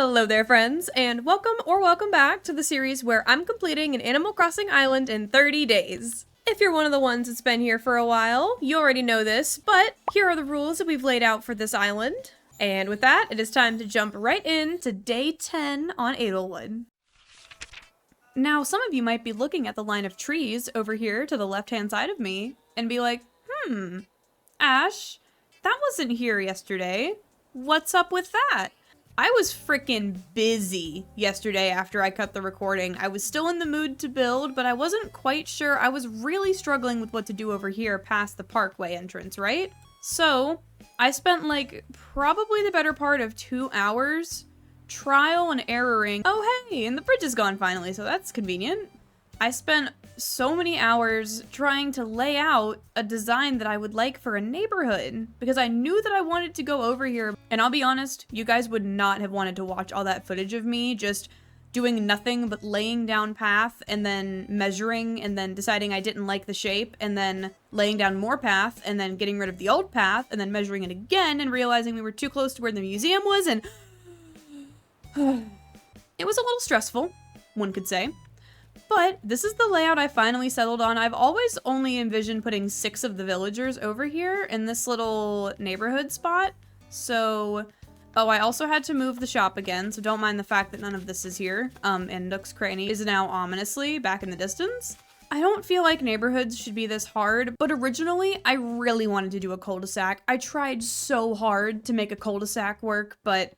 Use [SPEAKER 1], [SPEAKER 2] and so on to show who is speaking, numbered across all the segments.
[SPEAKER 1] Hello there, friends, and welcome back to the series where I'm completing an Animal Crossing island in 30 days. If you're one of the ones that's been here for a while, you already know this, but here are the rules that we've laid out for this island. And with that, it is time to jump right into day 10 on Edelwood. Now, some of you might be looking at the line of trees over here to the left-hand side of me and be like, Ash, that wasn't here yesterday. What's up with that? I was freaking busy yesterday after I cut the recording. I was still in the mood to build, but I wasn't quite sure. I was really struggling with what to do over here past the parkway entrance, right? So I spent like probably the better part of 2 hours trial and erroring. Oh hey, and the bridge is gone finally, so that's convenient. I spent so many hours trying to lay out a design that I would like for a neighborhood because I knew that I wanted to go over here. And I'll be honest, you guys would not have wanted to watch all that footage of me just doing nothing but laying down path and then measuring and then deciding I didn't like the shape and then laying down more path and then getting rid of the old path and then measuring it again and realizing we were too close to where the museum was, and it was a little stressful, one could say. But this is the layout I finally settled on. I've always only envisioned putting 6 of the villagers over here in this little neighborhood spot. So, I also had to move the shop again, so don't mind the fact that none of this is here. And Nook's Cranny is now ominously back in the distance. I don't feel like neighborhoods should be this hard, but originally I really wanted to do a cul-de-sac. I tried so hard to make a cul-de-sac work, but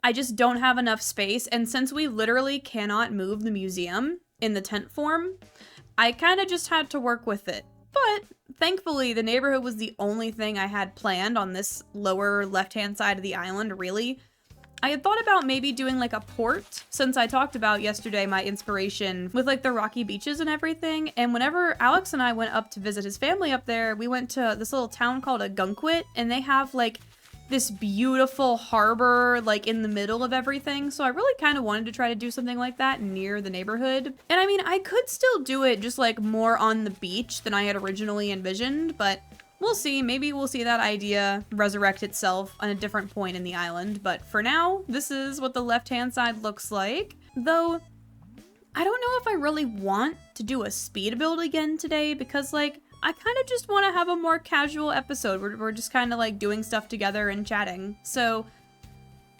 [SPEAKER 1] I just don't have enough space. And since we literally cannot move the museum in the tent form, I kind of just had to work with it. But thankfully, the neighborhood was the only thing I had planned on this lower left-hand side of the island, really. I had thought about maybe doing like a port, since I talked about yesterday my inspiration with like the rocky beaches and everything. And whenever Alex and I went up to visit his family up there, we went to this little town called Agunquit, and they have like this beautiful harbor like in the middle of everything. So I really kind of wanted to try to do something like that near the neighborhood. And I mean, I could still do it just like more on the beach than I had originally envisioned, but we'll see. Maybe we'll see that idea resurrect itself on a different point in the island. But for now, this is what the left-hand side looks like. Though, I don't know if I really want to do a speed build again today because like, I kind of just want to have a more casual episode where we're just kind of like doing stuff together and chatting. So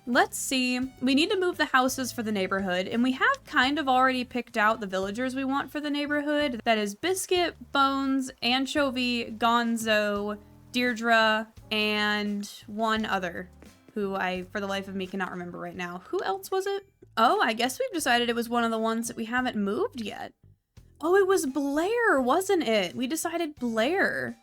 [SPEAKER 1] let's see. We need to move the houses for the neighborhood, and we have kind of already picked out the villagers we want for the neighborhood. That is Biscuit, Bones, Anchovy, Gonzo, Deirdre, and one other who I, for the life of me, cannot remember right now. Who else was it? Oh, I guess we've decided it was one of the ones that we haven't moved yet. Oh, it was Blair, wasn't it? We decided Blair.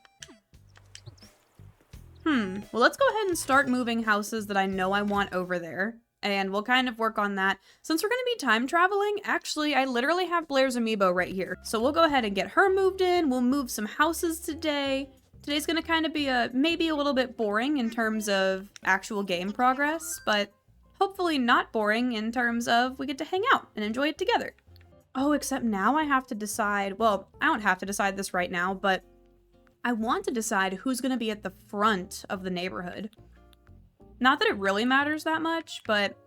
[SPEAKER 1] Well, let's go ahead and start moving houses that I know I want over there. And we'll kind of work on that. Since we're going to be time traveling, actually, I literally have Blair's amiibo right here. So we'll go ahead and get her moved in. We'll move some houses today. Today's going to kind of be maybe a little bit boring in terms of actual game progress, but hopefully not boring in terms of we get to hang out and enjoy it together. Oh, except now I have to decide, well, I don't have to decide this right now, but I want to decide who's going to be at the front of the neighborhood. Not that it really matters that much, but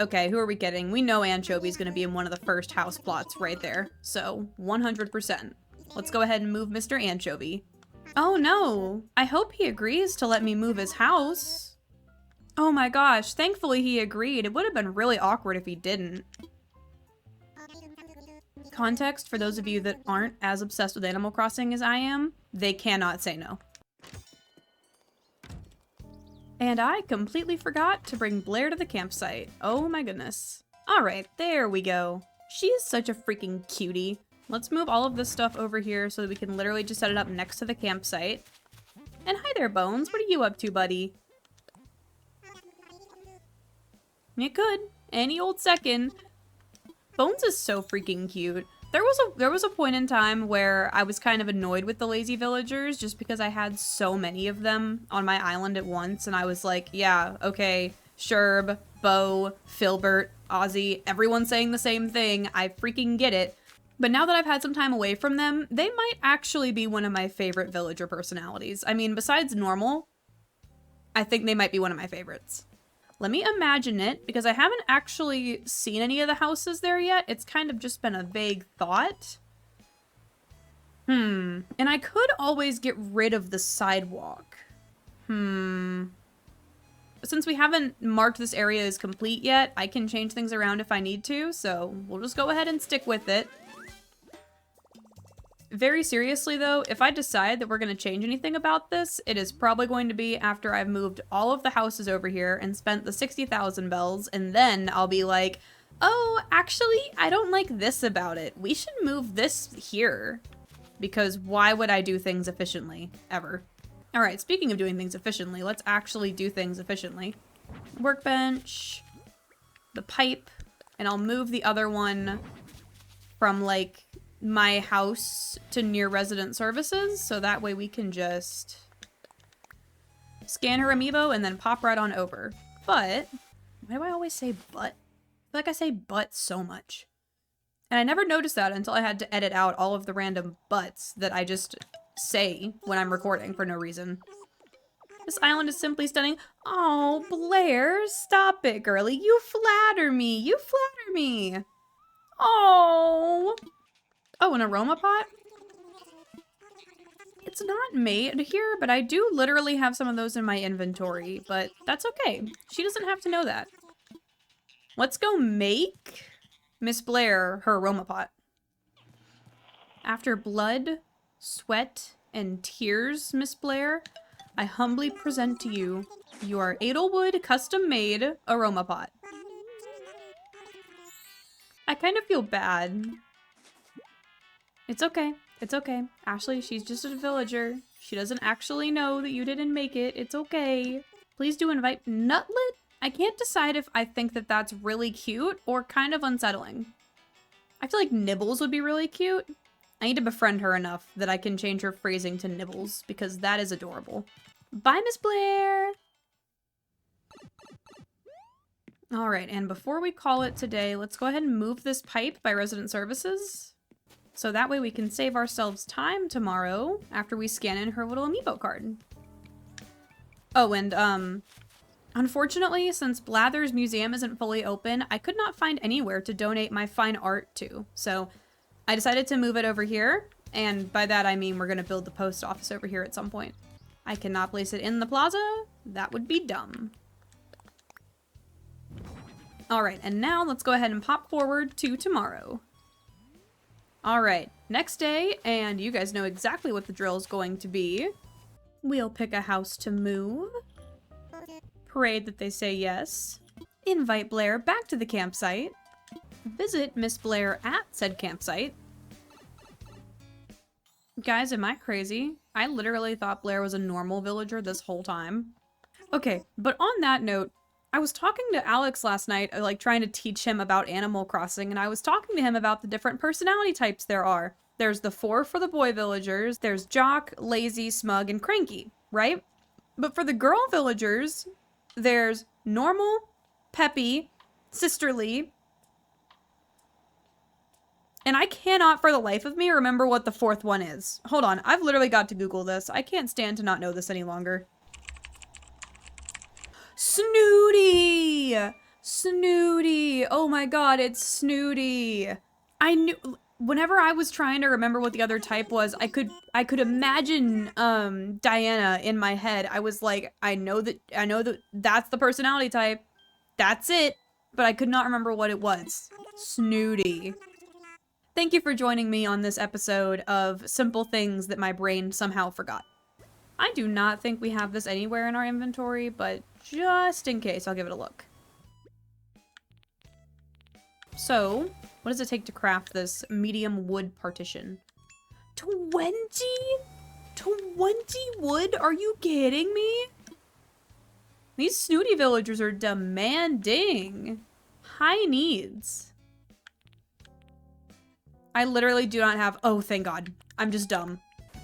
[SPEAKER 1] okay, who are we getting? We know Anchovy's going to be in one of the first house plots right there, so 100%. Let's go ahead and move Mr. Anchovy. Oh no, I hope he agrees to let me move his house. Oh my gosh, thankfully he agreed. It would have been really awkward if he didn't. Context for those of you that aren't as obsessed with Animal Crossing as I am, they cannot say no. And I completely forgot to bring Blair to the campsite. Oh my goodness. Alright, there we go. She is such a freaking cutie. Let's move all of this stuff over here so that we can literally just set it up next to the campsite. And hi there, Bones. What are you up to, buddy? You could. Any old second. Bones is so freaking cute. There was a point in time where I was kind of annoyed with the lazy villagers just because I had so many of them on my island at once, and I was like, yeah, okay, Sherb, Bo, Filbert, Ozzy, everyone's saying the same thing. I freaking get it. But now that I've had some time away from them, they might actually be one of my favorite villager personalities. I mean, besides Normal, I think they might be one of my favorites. Let me imagine it, because I haven't actually seen any of the houses there yet. It's kind of just been a vague thought. And I could always get rid of the sidewalk. Since we haven't marked this area as complete yet, I can change things around if I need to, so we'll just go ahead and stick with it. Very seriously though, if I decide that we're going to change anything about this, it is probably going to be after I've moved all of the houses over here and spent the 60,000 bells, and then I'll be like, oh, actually, I don't like this about it. We should move this here. Because why would I do things efficiently, ever? Alright, speaking of doing things efficiently, let's actually do things efficiently. Workbench, the pipe, and I'll move the other one from, like, my house to near resident services, so that way we can just scan her amiibo and then pop right on over. But, why do I always say but? I feel like I say but so much. And I never noticed that until I had to edit out all of the random buts that I just say when I'm recording for no reason. This island is simply stunning. Oh, Blair, stop it, girlie. You flatter me. You flatter me. Oh. Oh, an aroma pot? It's not made here, but I do literally have some of those in my inventory, but that's okay. She doesn't have to know that. Let's go make Miss Blair her aroma pot. After blood, sweat, and tears, Miss Blair, I humbly present to you your Edelwood custom-made aroma pot. I kind of feel bad. It's okay. It's okay. Ashley, she's just a villager. She doesn't actually know that you didn't make it. It's okay. Please do invite Nutlet. I can't decide if I think that that's really cute or kind of unsettling. I feel like Nibbles would be really cute. I need to befriend her enough that I can change her phrasing to Nibbles, because that is adorable. Bye, Miss Blair! Alright, and before we call it today, let's go ahead and move this pipe by resident services. So that way we can save ourselves time tomorrow after we scan in her little amiibo card. Oh, and, unfortunately, since Blather's museum isn't fully open, I could not find anywhere to donate my fine art to. So I decided to move it over here, and by that I mean we're going to build the post office over here at some point. I cannot place it in the plaza. That would be dumb. Alright, and now let's go ahead and pop forward to tomorrow. Alright, next day, and you guys know exactly what the drill is going to be. We'll pick a house to move. Parade that they say yes. Invite Blair back to the campsite. Visit Miss Blair at said campsite. Guys, am I crazy? I literally thought Blair was a normal villager this whole time. Okay, but on that note, I was talking to Alex last night, like trying to teach him about Animal Crossing, and I was talking to him about the different personality types there are. There's the 4 for the boy villagers, there's jock, lazy, smug, and cranky, right? But for the girl villagers, there's normal, peppy, sisterly, and I cannot for the life of me remember what the 4th one is. Hold on, I've literally got to Google this. I can't stand to not know this any longer. Snooty! Snooty! Oh my god, it's Snooty! I knew, whenever I was trying to remember what the other type was, I could imagine, Diana in my head. I was like, I know that that's the personality type. That's it. But I could not remember what it was. Snooty. Thank you for joining me on this episode of Simple Things That My Brain Somehow Forgot. I do not think we have this anywhere in our inventory, but just in case, I'll give it a look. So, what does it take to craft this medium wood partition? 20? 20 wood? Are you kidding me? These snooty villagers are demanding. High needs. I literally do not have... Oh, thank God. I'm just dumb.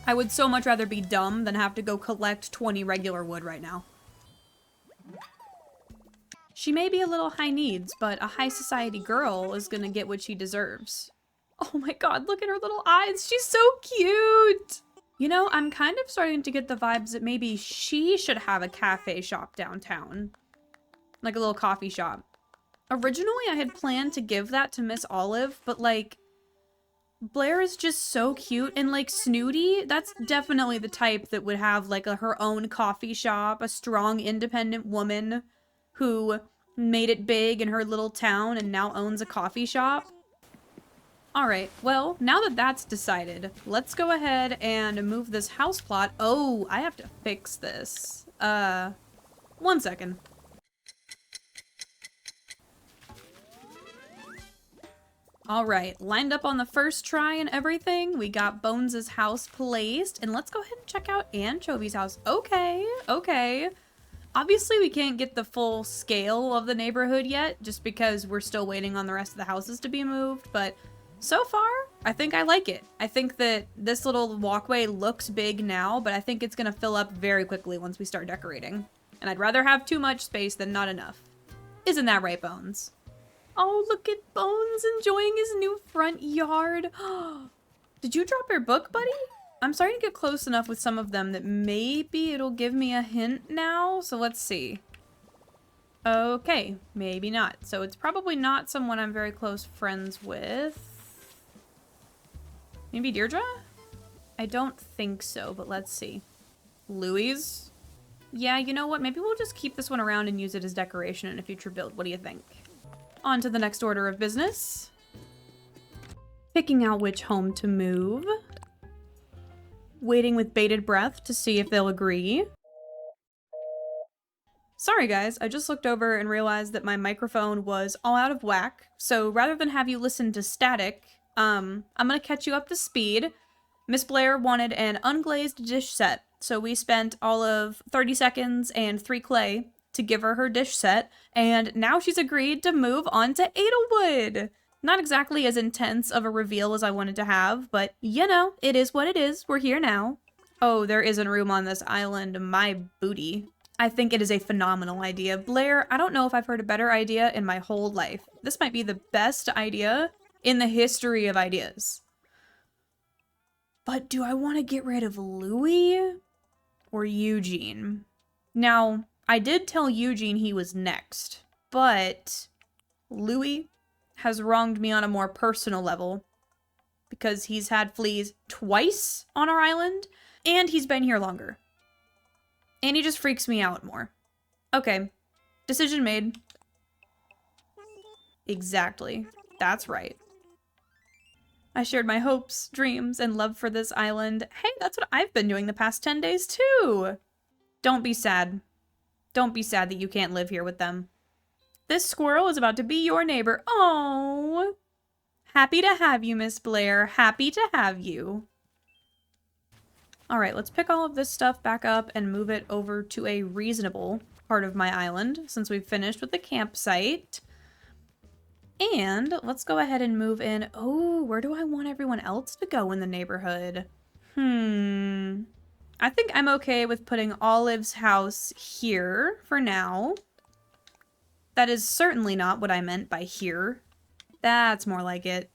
[SPEAKER 1] I would so much rather be dumb than have to go collect 20 regular wood right now. She may be a little high needs, but a high society girl is gonna get what she deserves. Oh my god, look at her little eyes. She's so cute. You know, I'm kind of starting to get the vibes that maybe she should have a cafe shop downtown. like a little coffee shop. Originally, I had planned to give that to Miss Olive, but like, Blair is just so cute and like snooty. That's definitely the type that would have like her own coffee shop, a strong, independent woman who made it big in her little town and now owns a coffee shop. All right, well, now that that's decided, let's go ahead and move this house plot. Oh, I have to fix this. 1 second. All right, lined up on the first try and everything. We got Bones' house placed, and let's go ahead and check out Anchovy's house. Okay, okay. Obviously, we can't get the full scale of the neighborhood yet, just because we're still waiting on the rest of the houses to be moved, but so far, I think I like it. I think that this little walkway looks big now, but I think it's gonna fill up very quickly once we start decorating. And I'd rather have too much space than not enough. Isn't that right, Bones? Oh, look at Bones enjoying his new front yard. Did you drop your book, buddy? I'm starting to get close enough with some of them that maybe it'll give me a hint now. So let's see. Okay, maybe not. So it's probably not someone I'm very close friends with. Maybe Deirdre? I don't think so, but let's see. Louise? Yeah, you know what? Maybe we'll just keep this one around and use it as decoration in a future build. What do you think? On to the next order of business. Picking out which home to move. Waiting with bated breath to see if they'll agree. Sorry guys, I just looked over and realized that my microphone was all out of whack. So rather than have you listen to static, I'm gonna catch you up to speed. Miss Blair wanted an unglazed dish set, so we spent all of 30 seconds and 3 clay to give her dish set, and now she's agreed to move on to Edelwood. Not exactly as intense of a reveal as I wanted to have, but you know, it is what it is. We're here now. Oh, there isn't room on this island, my booty. I think it is a phenomenal idea. Blair, I don't know if I've heard a better idea in my whole life. This might be the best idea in the history of ideas. But do I want to get rid of Louis or Eugene? Now, I did tell Eugene he was next, but Louis has wronged me on a more personal level because he's had fleas twice on our island and he's been here longer. And he just freaks me out more. Okay, decision made. Exactly, that's right. I shared my hopes, dreams, and love for this island. Hey, that's what I've been doing the past 10 days too. Don't be sad. Don't be sad that you can't live here with them. This squirrel is about to be your neighbor. Oh, happy to have you, Miss Blair. Happy to have you. All right, let's pick all of this stuff back up and move it over to a reasonable part of my island since we've finished with the campsite. And let's go ahead and move in. Oh, where do I want everyone else to go in the neighborhood? I think I'm okay with putting Olive's house here for now. That is certainly not what I meant by here. That's more like it.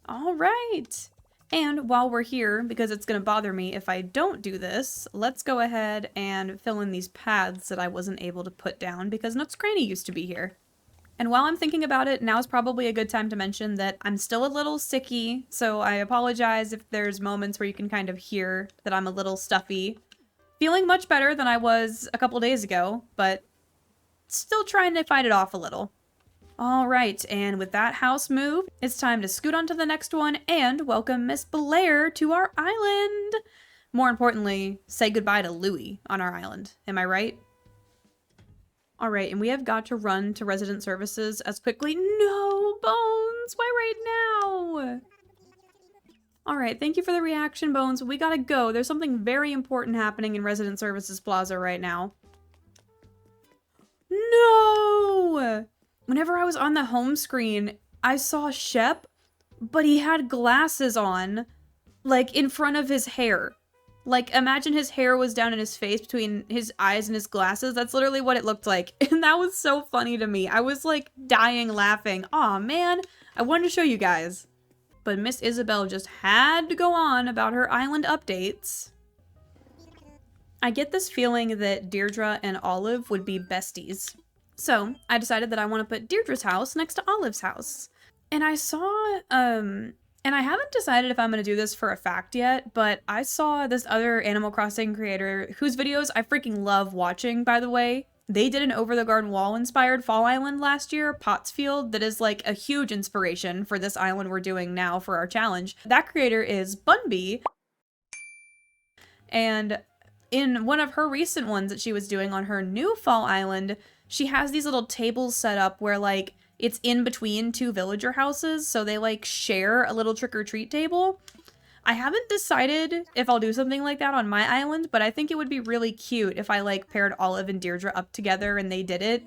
[SPEAKER 1] All right. And while we're here, because it's going to bother me if I don't do this, let's go ahead and fill in these paths that I wasn't able to put down because Nook's Cranny used to be here. And while I'm thinking about it, now's probably a good time to mention that I'm still a little sicky, so I apologize if there's moments where you can kind of hear that I'm a little stuffy. Feeling much better than I was a couple days ago, but still trying to fight it off a little. All right, and with that house moved, it's time to scoot on to the next one and welcome Miss Blair to our island. More importantly, say goodbye to Louie on our island. Am I right? All right, and we have got to run to resident services as quickly. No, Bones, why right now? All right, thank you for the reaction, Bones. We gotta go. There's something very important happening in Resident Services Plaza right now. No! Whenever I was on the home screen, I saw Shep, but he had glasses on, like, in front of his hair. Like, imagine his hair was down in his face between his eyes and his glasses. That's literally what it looked like. And that was so funny to me. I was, like, dying laughing. Aw, man. I wanted to show you guys. But Miss Isabel just had to go on about her island updates. I get this feeling that Deirdre and Olive would be besties. So I decided that I want to put Deirdre's house next to Olive's house. And I saw, and I haven't decided if I'm going to do this for a fact yet, but I saw this other Animal Crossing creator whose videos I freaking love watching, by the way. They did an Over the Garden Wall inspired fall island last year, Pottsfield, that is like a huge inspiration for this island we're doing now for our challenge. That creator is Bunby, and in one of her recent ones that she was doing on her new fall island, she has these little tables set up where like it's in between two villager houses, so they like share a little trick-or-treat table. I haven't decided if I'll do something like that on my island, but I think it would be really cute if I like paired Olive and Deirdre up together and they did it.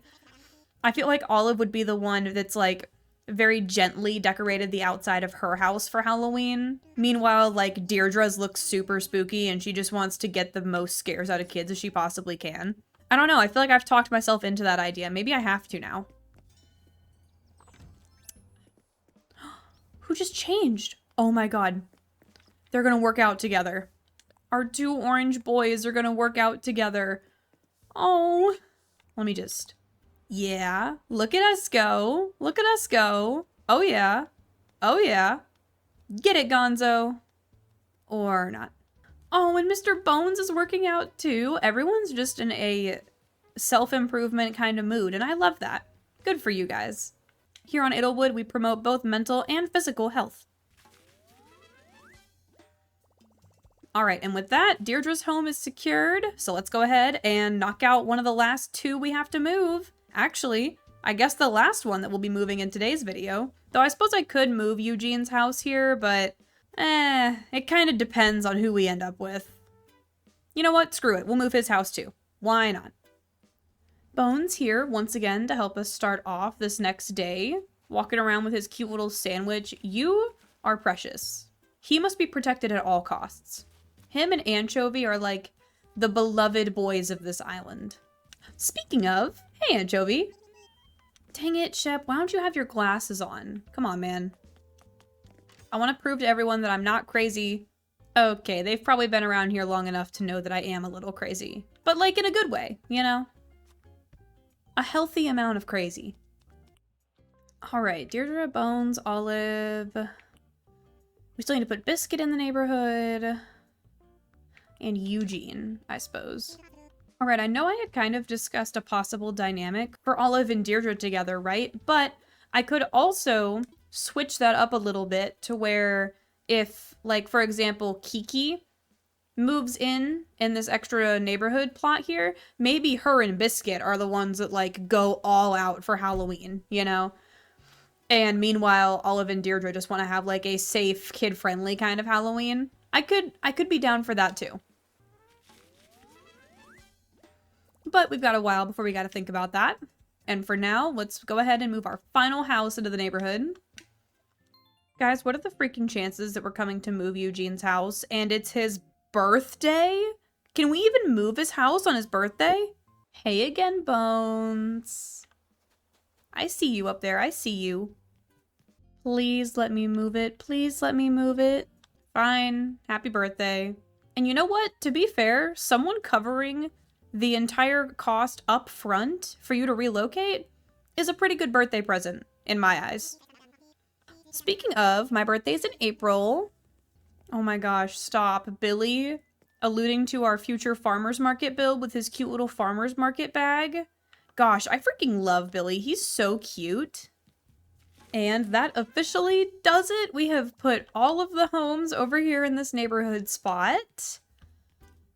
[SPEAKER 1] I feel like Olive would be the one that's like very gently decorated the outside of her house for Halloween. Meanwhile, like Deirdre's looks super spooky and she just wants to get the most scares out of kids as she possibly can. I don't know, I feel like I've talked myself into that idea. Maybe I have to now. Who just changed? Oh my god. They're gonna work out together. Our two orange boys are gonna work out together. Oh. Let me just... Yeah. Look at us go. Look at us go. Oh yeah. Oh yeah. Get it, Gonzo. Or not. Oh, and Mr. Bones is working out too. Everyone's just in a self-improvement kind of mood, and I love that. Good for you guys. Here on Idlewood, we promote both mental and physical health. Alright, and with that, Deirdre's home is secured, so let's go ahead and knock out one of the last two we have to move. Actually, I guess the last one that we'll be moving in today's video. Though I suppose I could move Eugene's house here, but it kind of depends on who we end up with. You know what? Screw it. We'll move his house too. Why not? Bones here once again to help us start off this next day. Walking around with his cute little sandwich. You are precious. He must be protected at all costs. Him and Anchovy are like the beloved boys of this island. Speaking of, hey Anchovy. Dang it, Shep, why don't you have your glasses on? Come on, man. I want to prove to everyone that I'm not crazy. Okay, they've probably been around here long enough to know that I am a little crazy. But like in a good way, you know? A healthy amount of crazy. Alright, Deirdre, Bones, Olive. We still need to put Biscuit in the neighborhood. And Eugene, I suppose. Alright, I know I had kind of discussed a possible dynamic for Olive and Deirdre together, right? But I could also switch that up a little bit to where if, like, for example, Kiki moves in this extra neighborhood plot here, maybe her and Biscuit are the ones that, like, go all out for Halloween, you know? And meanwhile, Olive and Deirdre just want to have, like, a safe, kid-friendly kind of Halloween. I could be down for that, too. But we've got a while before we got to think about that. And for now, let's go ahead and move our final house into the neighborhood. Guys, what are the freaking chances that we're coming to move Eugene's house and it's his birthday? Can we even move his house on his birthday? Hey again, Bones. I see you up there. I see you. Please let me move it. Please let me move it. Fine. Happy birthday. And you know what? To be fair, someone covering the entire cost up front for you to relocate is a pretty good birthday present in my eyes. Speaking of, my birthday's in April. Oh my gosh, stop. Billy alluding to our future farmer's market build with his cute little farmer's market bag. Gosh, I freaking love Billy. He's so cute. And that officially does it. We have put all of the homes over here in this neighborhood spot.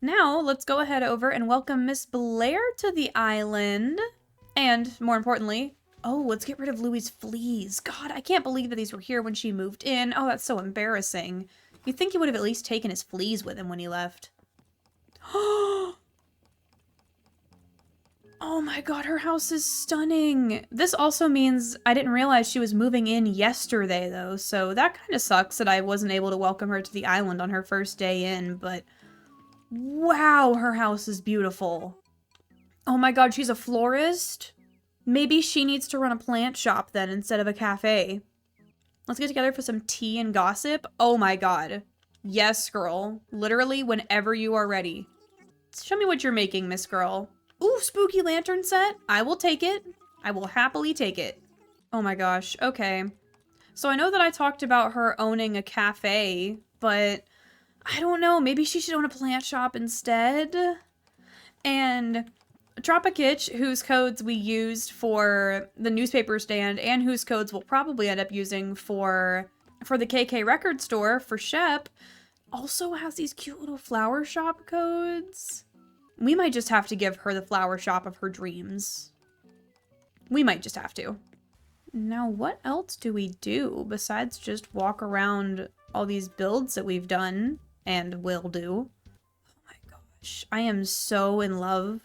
[SPEAKER 1] Now, let's go ahead over and welcome Miss Blair to the island. And, more importantly, oh, let's get rid of Louie's fleas. God, I can't believe that these were here when she moved in. Oh, that's so embarrassing. You'd think he would have at least taken his fleas with him when he left. Oh my god, her house is stunning. This also means I didn't realize she was moving in yesterday, though, so that kind of sucks that I wasn't able to welcome her to the island on her first day in, but wow, her house is beautiful. Oh my god, she's a florist? Maybe she needs to run a plant shop then instead of a cafe. Let's get together for some tea and gossip. Oh my god. Yes, girl. Literally whenever you are ready. Show me what you're making, Miss Girl. Ooh, spooky lantern set. I will take it. I will happily take it. Oh my gosh, okay. So I know that I talked about her owning a cafe, but I don't know, maybe she should own a plant shop instead? And Tropikitch, whose codes we used for the newspaper stand and whose codes we'll probably end up using for the KK record store for Shep, also has these cute little flower shop codes. We might just have to give her the flower shop of her dreams. We might just have to. Now, what else do we do besides just walk around all these builds that we've done and will do? Oh my gosh, I am so in love.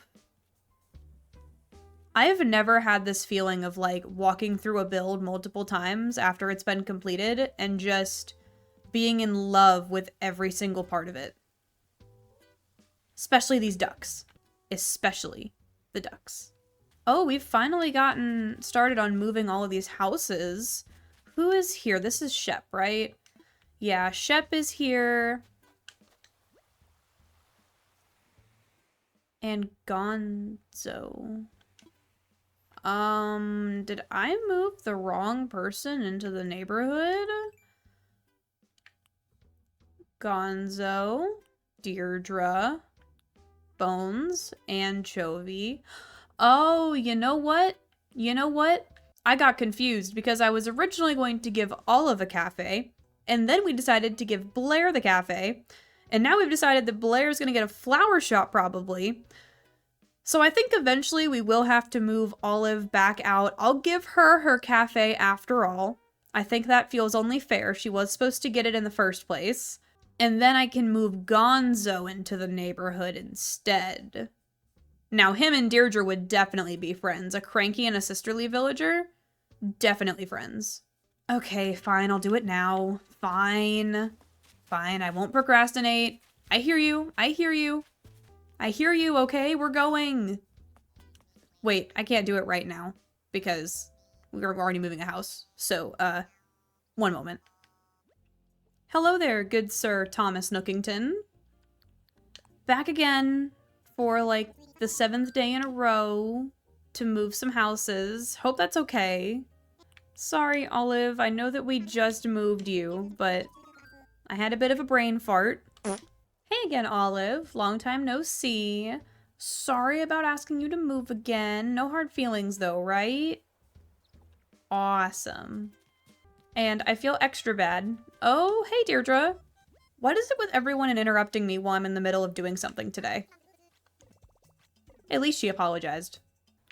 [SPEAKER 1] I have never had this feeling of like walking through a build multiple times after it's been completed and just being in love with every single part of it. Especially these ducks. Especially the ducks. Oh, we've finally gotten started on moving all of these houses. Who is here? This is Shep, right? Yeah, Shep is here. And Gonzo. Did I move the wrong person into the neighborhood? Gonzo, Deirdre, Bones, Anchovy. Oh, you know what? You know what? I got confused because I was originally going to give Olive a cafe, and then we decided to give Blair the cafe, and now we've decided that Blair's gonna get a flower shop probably. So I think eventually we will have to move Olive back out. I'll give her her cafe after all. I think that feels only fair. She was supposed to get it in the first place. And then I can move Gonzo into the neighborhood instead. Now, him and Deirdre would definitely be friends. A cranky and a sisterly villager? Definitely friends. Okay, fine, I'll do it now. Fine. Fine, I won't procrastinate. I hear you. I hear you. I hear you, okay? We're going. Wait, I can't do it right now because we're already moving a house. So, one moment. Hello there, good Sir Thomas Nookington. Back again for like the 7th day in a row to move some houses. Hope that's okay. Sorry, Olive, I know that we just moved you, but I had a bit of a brain fart. Hey again, Olive. Long time no see. Sorry about asking you to move again. No hard feelings though, right? Awesome. And I feel extra bad. Oh, hey Deirdre. What is it with everyone and interrupting me while I'm in the middle of doing something today? At least she apologized.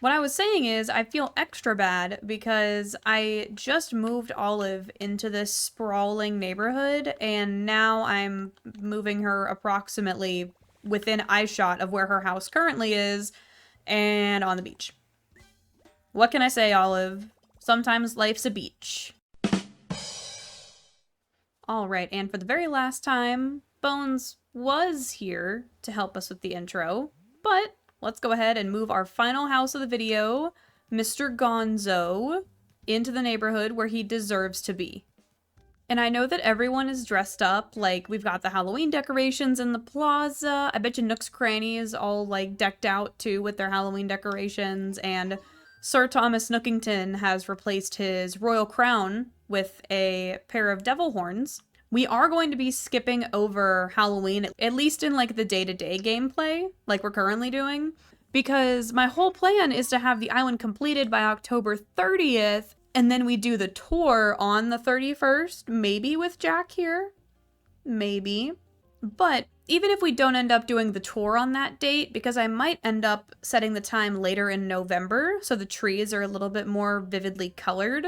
[SPEAKER 1] What I was saying is I feel extra bad because I just moved Olive into this sprawling neighborhood and now I'm moving her approximately within eyeshot of where her house currently is and on the beach. What can I say, Olive? Sometimes life's a beach. Alright, and for the very last time, Bones was here to help us with the intro, but let's go ahead and move our final house of the video, Mr. Gonzo, into the neighborhood where he deserves to be. And I know that everyone is dressed up, like we've got the Halloween decorations in the plaza. I bet you Nook's Cranny is all like decked out too with their Halloween decorations, and Sir Thomas Nookington has replaced his royal crown with a pair of devil horns. We are going to be skipping over Halloween, at least in like the day-to-day gameplay, like we're currently doing, because my whole plan is to have the island completed by October 30th, and then we do the tour on the 31st, maybe with Jack here, maybe. But even if we don't end up doing the tour on that date, because I might end up setting the time later in November, so the trees are a little bit more vividly colored,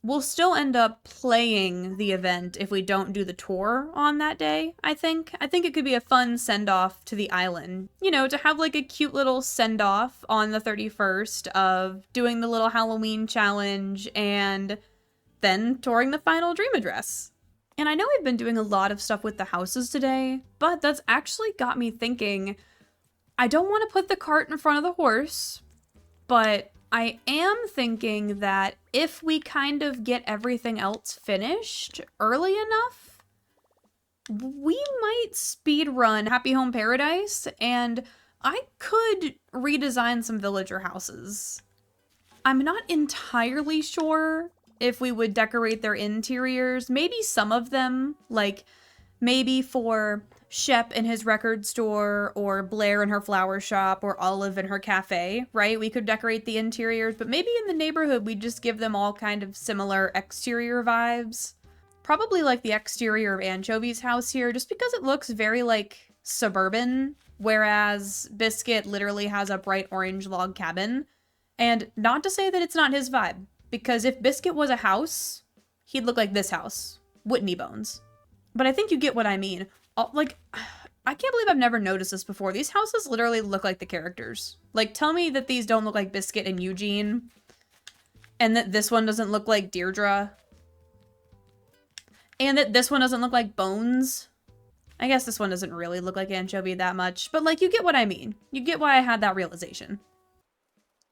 [SPEAKER 1] we'll still end up playing the event if we don't do the tour on that day, I think. I think it could be a fun send-off to the island. You know, to have like a cute little send-off on the 31st of doing the little Halloween challenge and then touring the final dream address. And I know we've been doing a lot of stuff with the houses today, but that's actually got me thinking, I don't want to put the cart in front of the horse, but I am thinking that if we kind of get everything else finished early enough, we might speedrun Happy Home Paradise, and I could redesign some villager houses. I'm not entirely sure if we would decorate their interiors. Maybe some of them, like maybe for Shep in his record store, or Blair in her flower shop, or Olive in her cafe, right? We could decorate the interiors, but maybe in the neighborhood we'd just give them all kind of similar exterior vibes. Probably like the exterior of Anchovy's house here, just because it looks very like suburban, whereas Biscuit literally has a bright orange log cabin. And not to say that it's not his vibe, because if Biscuit was a house, he'd look like this house, Whitney Bones. But I think you get what I mean. Like, I can't believe I've never noticed this before. These houses literally look like the characters. Like, tell me that these don't look like Biscuit and Eugene, and that this one doesn't look like Deirdre, and that this one doesn't look like Bones. I guess this one doesn't really look like Anchovy that much, but like, you get what I mean. You get why I had that realization.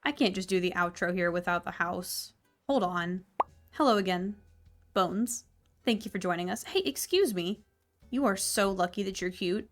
[SPEAKER 1] I can't just do the outro here without the house. Hold on. Hello again, Bones. Thank you for joining us. Hey, excuse me. You are so lucky that you're cute.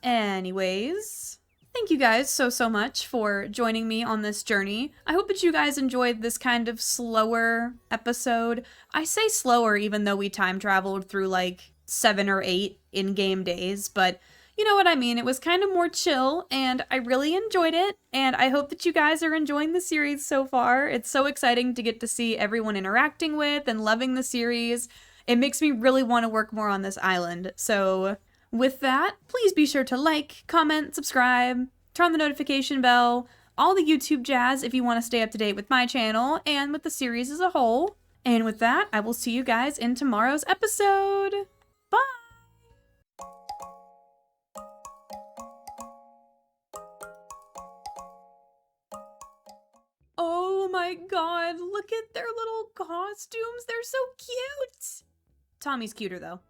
[SPEAKER 1] Anyways, thank you guys so much for joining me on this journey. I hope that you guys enjoyed this kind of slower episode. I say slower even though we time traveled through like 7 or 8 in-game days, but you know what I mean. It was kind of more chill, and I really enjoyed it, and I hope that you guys are enjoying the series so far. It's so exciting to get to see everyone interacting with and loving the series. It makes me really want to work more on this island. So with that, please be sure to like, comment, subscribe, turn on the notification bell, all the YouTube jazz if you want to stay up to date with my channel and with the series as a whole. And with that, I will see you guys in tomorrow's episode. Bye! Oh my god, look at their little costumes. They're so cute. Tommy's cuter though.